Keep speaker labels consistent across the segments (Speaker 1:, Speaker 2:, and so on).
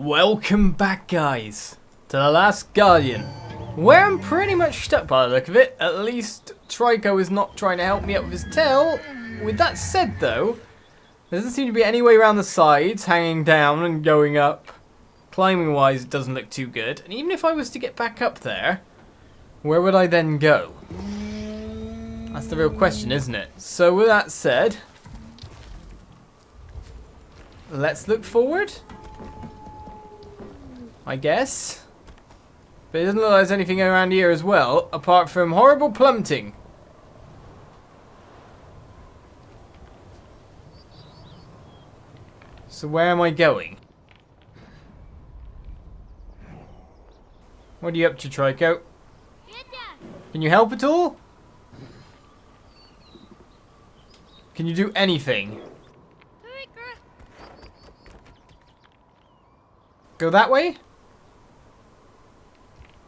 Speaker 1: Welcome back, guys, to The Last Guardian, where I'm pretty much stuck by the look of it. At least Trico is not trying to help me up with his tail. With that said, though, there doesn't seem to be any way around the sides, hanging down and going up. Climbing-wise, it doesn't look too good. And even if I was to get back up there, where would I then go? That's the real question, isn't it? So with that said, let's look forward, I guess. But it doesn't look like there's anything around here as well, apart from horrible plummeting. So where am I going? What are you up to, Trico? Can you help at all? Can you do anything? Go that way?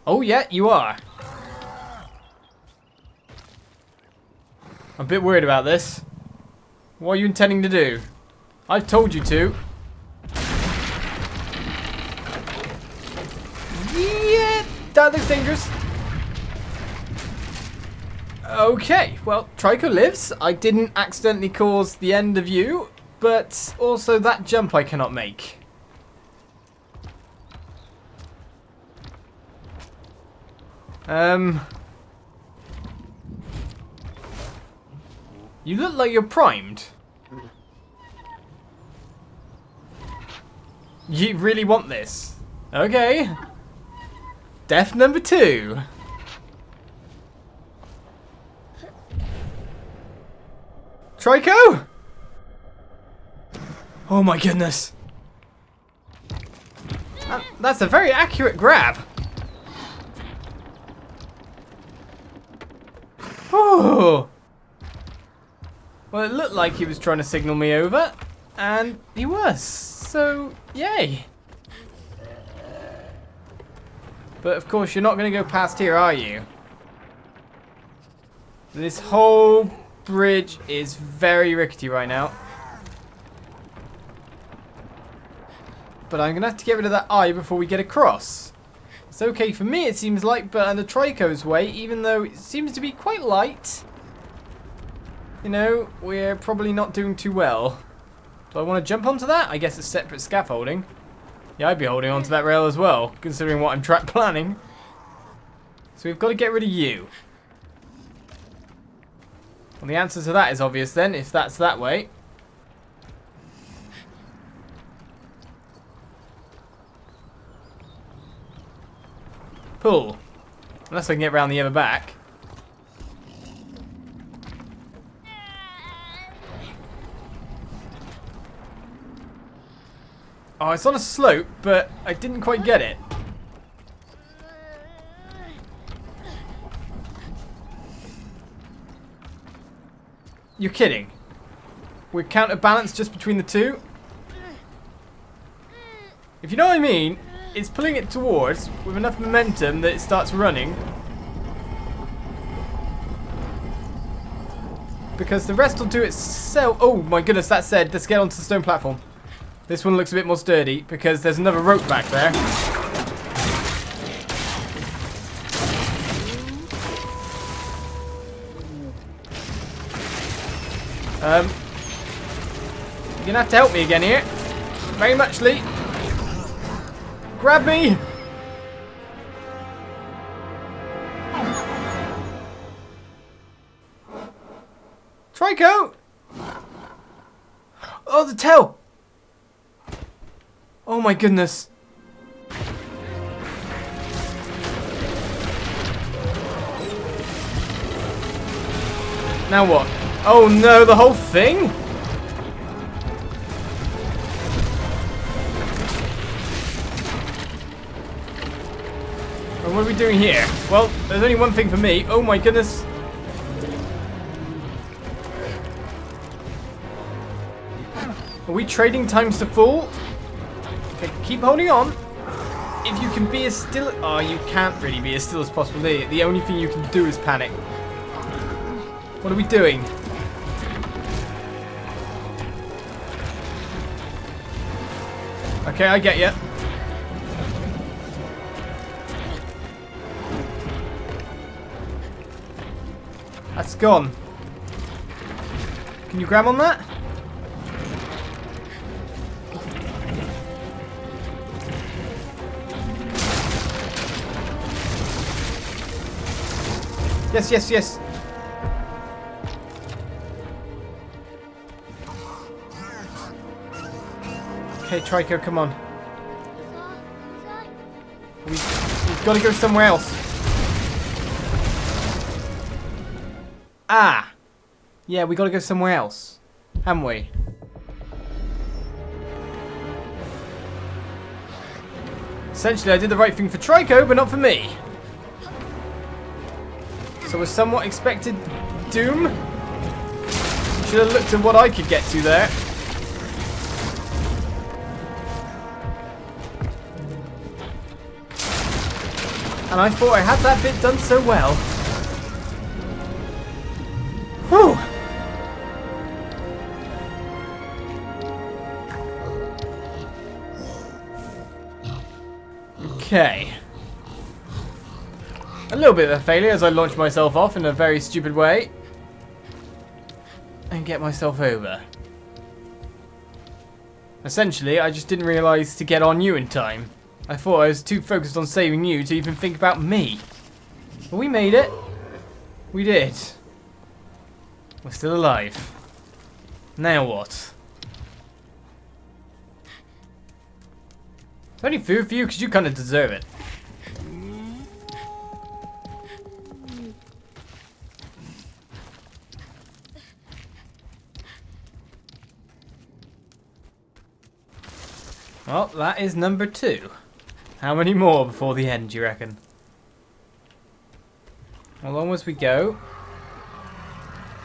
Speaker 1: Oh yeah, you are. I'm a bit worried about this. What are you intending to do? I've told you to. Yeah, that looks dangerous. Okay, well, Trico lives. I didn't accidentally cause the end of you, but also that jump I cannot make. You look like you're primed. You really want this? Okay. Death number 2. Trico? Oh my goodness. That's a very accurate grab. Oh. Well, it looked like he was trying to signal me over, and he was. So, yay. But of course, you're not going to go past here, are you? This whole bridge is very rickety right now. But I'm going to have to get rid of that eye before we get across. It's okay for me, it seems like, but under Trico's way, even though it seems to be quite light, you know, we're probably not doing too well. Do I want to jump onto that? I guess it's separate scaffolding. Yeah, I'd be holding onto that rail as well, considering what I'm track planning. So we've got to get rid of you. Well, the answer to that is obvious then, if that's that way. Pull. Unless I can get around the other back. Oh, it's on a slope, but I didn't quite get it. You're kidding. We're counterbalanced just between the two? If you know what I mean, it's pulling it towards with enough momentum that it starts running. Because the rest will do itself. Oh my goodness, that said, let's get onto the stone platform. This one looks a bit more sturdy because there's another rope back there. You're gonna have to help me again here. Very muchly. Grab me! Trico! Oh, the tail! Oh my goodness. Now what? Oh no, the whole thing? Well, what are we doing here? Well, there's only one thing for me. Oh my goodness. Are we trading times to full? Okay, keep holding on. If you can be as still... Oh, you can't really be as still as possible. The only thing you can do is panic. What are we doing? Okay, I get you. That's gone. Can you grab on that? Yes, yes, yes. Okay, Trico, come on. We've got to go somewhere else. Ah! Yeah, we got to go somewhere else. Haven't we? Essentially, I did the right thing for Trico, but not for me. So a somewhat expected doom. Should have looked at what I could get to there. And I thought I had that bit done so well. Whew! Okay. A little bit of a failure as I launched myself off in a very stupid way. And get myself over. Essentially, I just didn't realise to get on you in time. I thought I was too focused on saving you to even think about me. But we made it. We did. We're still alive. Now what? Is there any food for you? Because you kind of deserve it. Well, that is number 2. How many more before the end, do you reckon? How long as we go?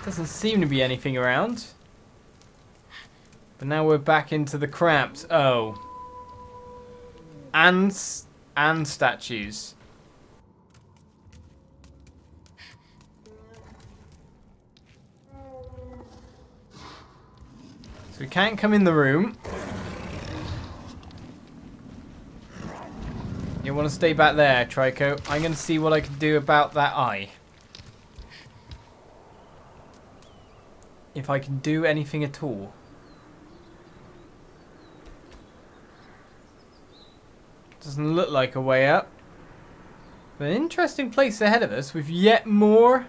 Speaker 1: Doesn't seem to be anything around. But now we're back into the cramps. Oh. And statues. So we can't come in the room. You want to stay back there, Trico. I'm going to see what I can do about that eye. If I can do anything at all. Doesn't look like a way up. But an interesting place ahead of us with yet more.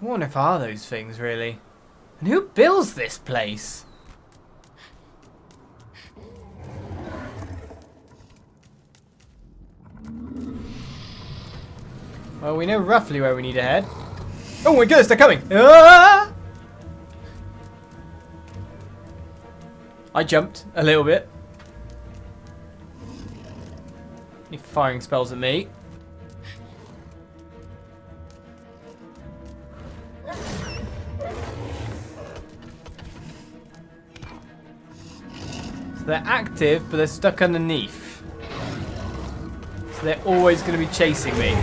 Speaker 1: What on earth are those things, really? And who builds this place? Well, we know roughly where we need to head. Oh my goodness, they're coming! Ah! I jumped a little bit. Any firing spells at me. So they're active, but they're stuck underneath. So they're always going to be chasing me.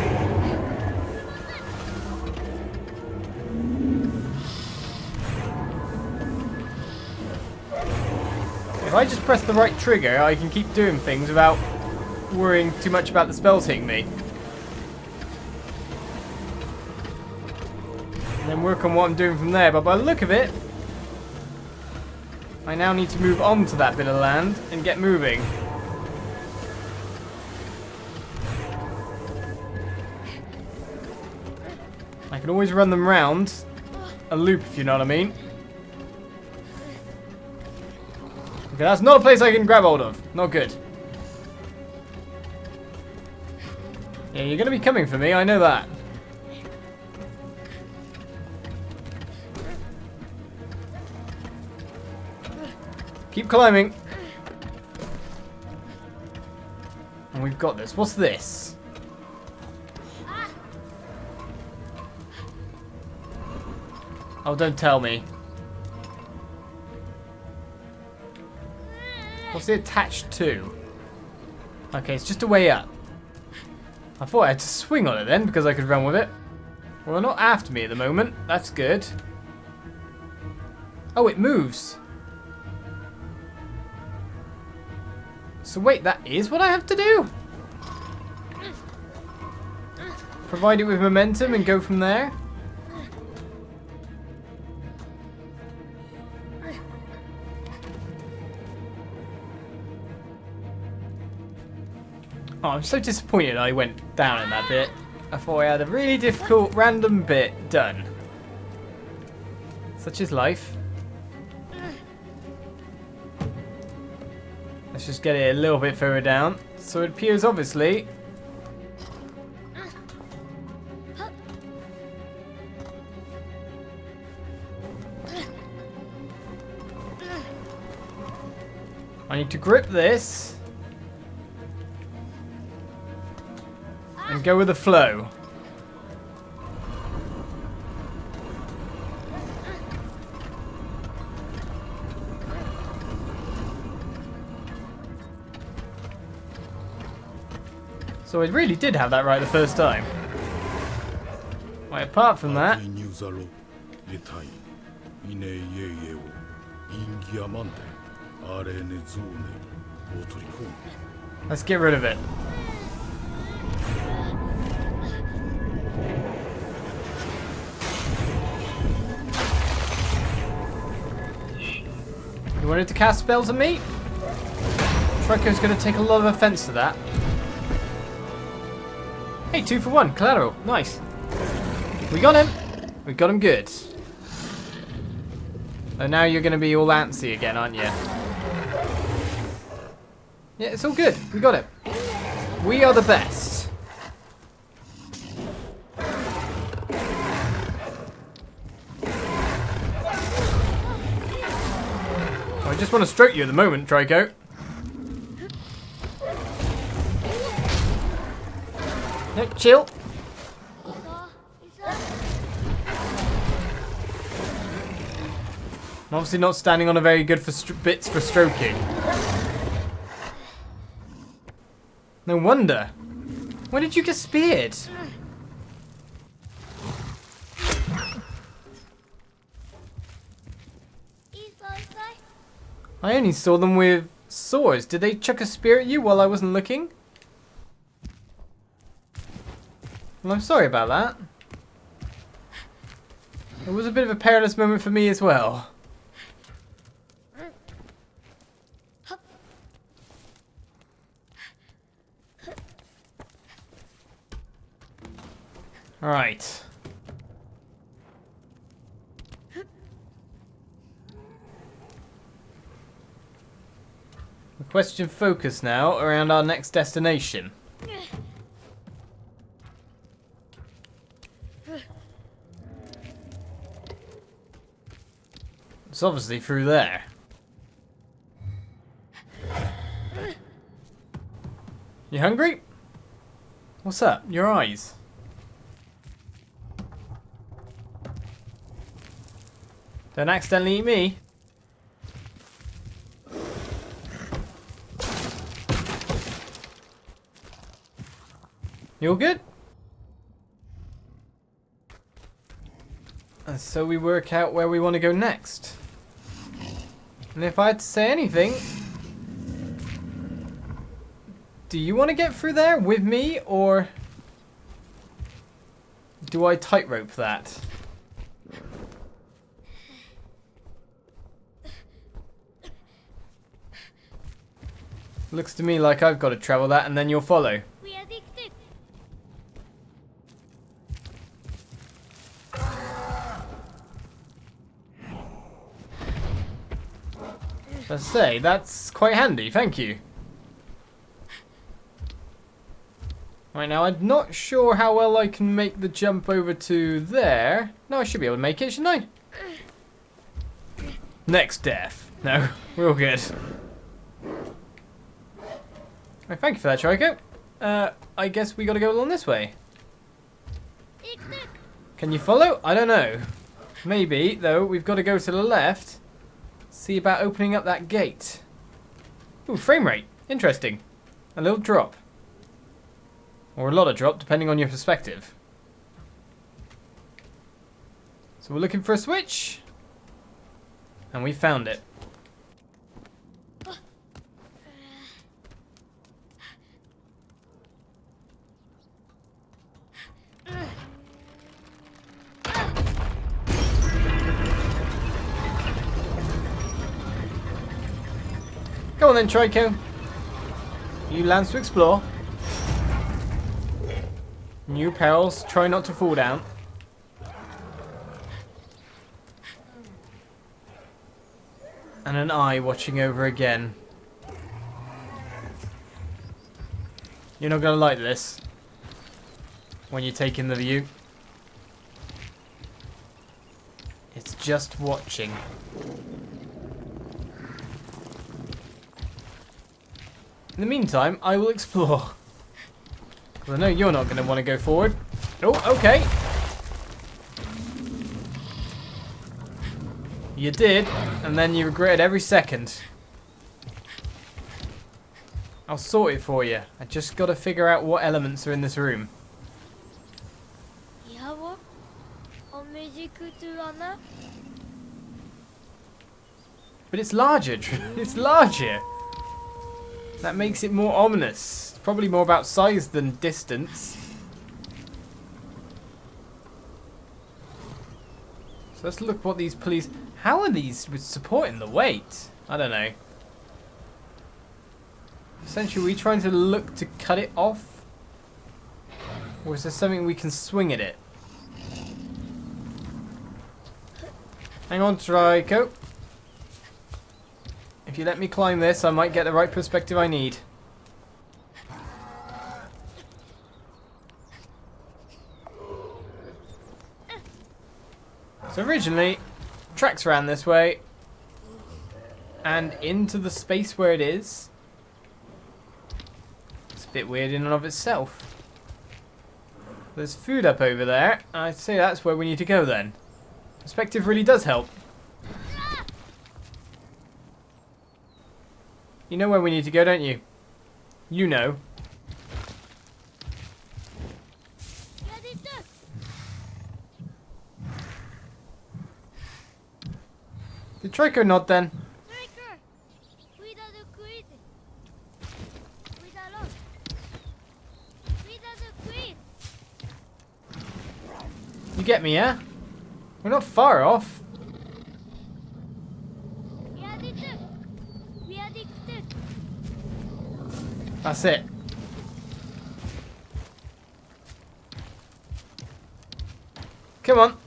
Speaker 1: If I just press the right trigger, I can keep doing things without worrying too much about the spells hitting me. And then work on what I'm doing from there. But by the look of it, I now need to move on to that bit of land and get moving. I can always run them round a loop, if you know what I mean. Okay, that's not a place I can grab hold of. Not good. Yeah, you're going to be coming for me, I know that. Keep climbing. And we've got this. What's this? Oh, don't tell me. What's it attached to? Okay, it's just a way up. I thought I had to swing on it then because I could run with it. Well, they're not after me at the moment. That's good. Oh, it moves. So wait, that is what I have to do? Provide it with momentum and go from there? Oh, I'm so disappointed I went down in that bit. I thought I had a really difficult random bit done. Such is life. Let's just get it a little bit further down. So it appears obviously. I need to grip this. And go with the flow. So I really did have that right the first time. Right, apart from that... Let's get rid of it. You wanted to cast spells at me? Trico's going to take a lot of offense to that. Hey, 2 for 1, collateral, nice. We got him. We got him good. And now you're going to be all antsy again, aren't you? Yeah, it's all good. We got it. We are the best. I just want to stroke you at the moment, Trico. No, chill. I'm obviously not standing on a very good bits for stroking. No wonder. When did you get speared? I only saw them with swords. Did they chuck a spear at you while I wasn't looking? Well, I'm sorry about that. It was a bit of a perilous moment for me as well. Alright. The question focus now around our next destination. It's obviously through there. You hungry? What's up? Your eyes. Don't accidentally eat me. You all good? And so we work out where we want to go next. And if I had to say anything, do you want to get through there with me, or do I tightrope that? Looks to me like I've got to travel that and then you'll follow. Let's say, that's quite handy, thank you. Right, now I'm not sure how well I can make the jump over to there. No, I should be able to make it, shouldn't I? Next death. No, we're all good. Right, thank you for that, Trico. I guess we gotta go along this way. Can you follow? I don't know. Maybe, though, we've got to go to the left. See about opening up that gate. Ooh, frame rate. Interesting. A little drop. Or a lot of drop, depending on your perspective. So we're looking for a switch. And we found it. Go on then, Trico. You lands to explore. New perils. Try not to fall down. And an eye watching over again. You're not going to like this when you take in the view. It's just watching. In the meantime, I will explore. Well, I know you're not going to want to go forward. Oh, okay. You did, and then you regretted every second. I'll sort it for you. I just got to figure out what elements are in this room. But it's larger. It's larger. That makes it more ominous. It's probably more about size than distance. So let's look what these pulleys... How are these supporting the weight? I don't know. Essentially, are we trying to look to cut it off? Or is there something we can swing at it? Hang on, Trico. If you let me climb this, I might get the right perspective I need. So originally, tracks ran this way and into the space where it is. It's a bit weird in and of itself. There's food up over there. I'd say that's where we need to go then. Perspective really does help. You know where we need to go, don't you? You know. Did Trico nod then? You get me, yeah? We're not far off. That's it. Come on.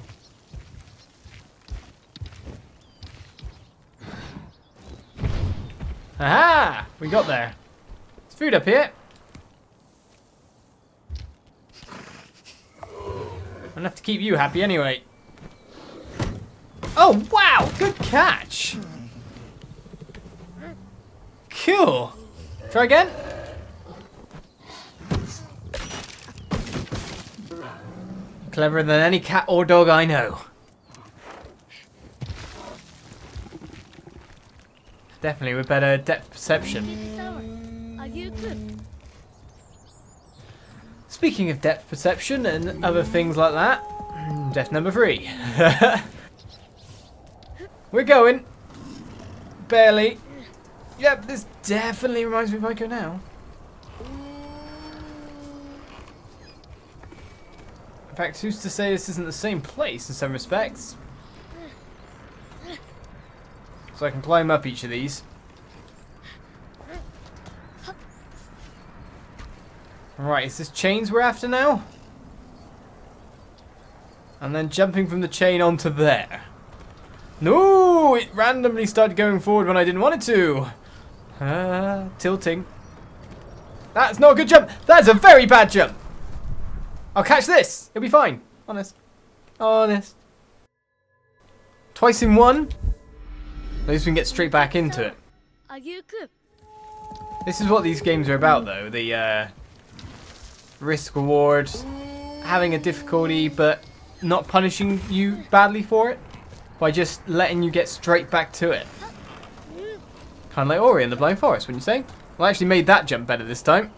Speaker 1: Aha! We got there. There's food up here. Enough to keep you happy anyway. Oh, wow! Good catch! Cool. Try again. Cleverer than any cat or dog I know. Definitely with better depth perception. Speaking of depth perception and other things like that, death number 3. We're going. Barely. Yep, this definitely reminds me of Ico now. In fact, who's to say this isn't the same place in some respects? So I can climb up each of these. Right, is this chains we're after now? And then jumping from the chain onto there. No, it randomly started going forward when I didn't want it to. Tilting. That's not a good jump. That's a very bad jump. I'll catch this. It'll be fine. Honest. Honest. Twice in one. At least we can get straight back into it. This is what these games are about, though. The risk reward, having a difficulty, but not punishing you badly for it by just letting you get straight back to it. Kind of like Ori in the Blind Forest, wouldn't you say? Well, I actually made that jump better this time.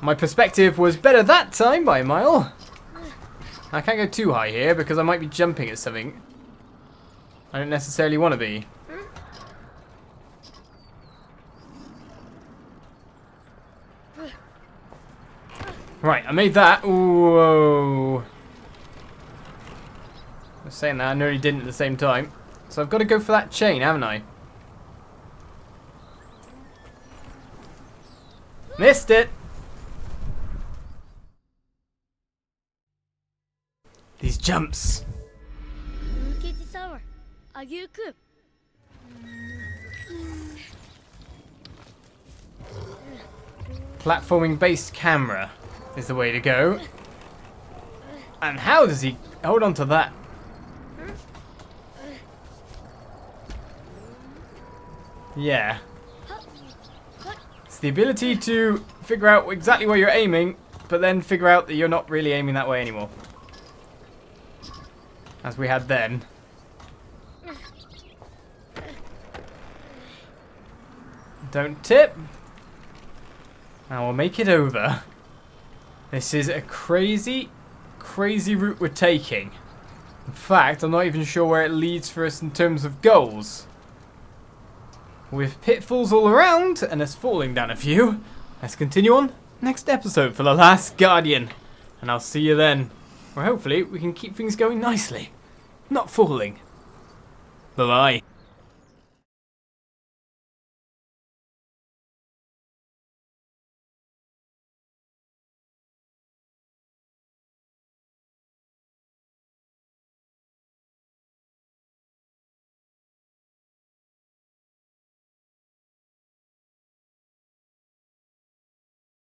Speaker 1: My perspective was better that time by a mile. I can't go too high here because I might be jumping at something I don't necessarily want to be. Right, I made that. Whoa. I was saying that, I nearly didn't at the same time. So I've got to go for that chain, haven't I? Missed it. jumps. Platforming-based camera is the way to go. And how does he hold on to that? Yeah. It's the ability to figure out exactly where you're aiming, but then figure out that you're not really aiming that way anymore. As we had then. Don't tip. Now we'll make it over. This is a crazy, crazy route we're taking. In fact, I'm not even sure where it leads for us in terms of goals. With pitfalls all around, and us falling down a few, let's continue on next episode for The Last Guardian. And I'll see you then, where hopefully we can keep things going nicely. Not falling. Bye-bye.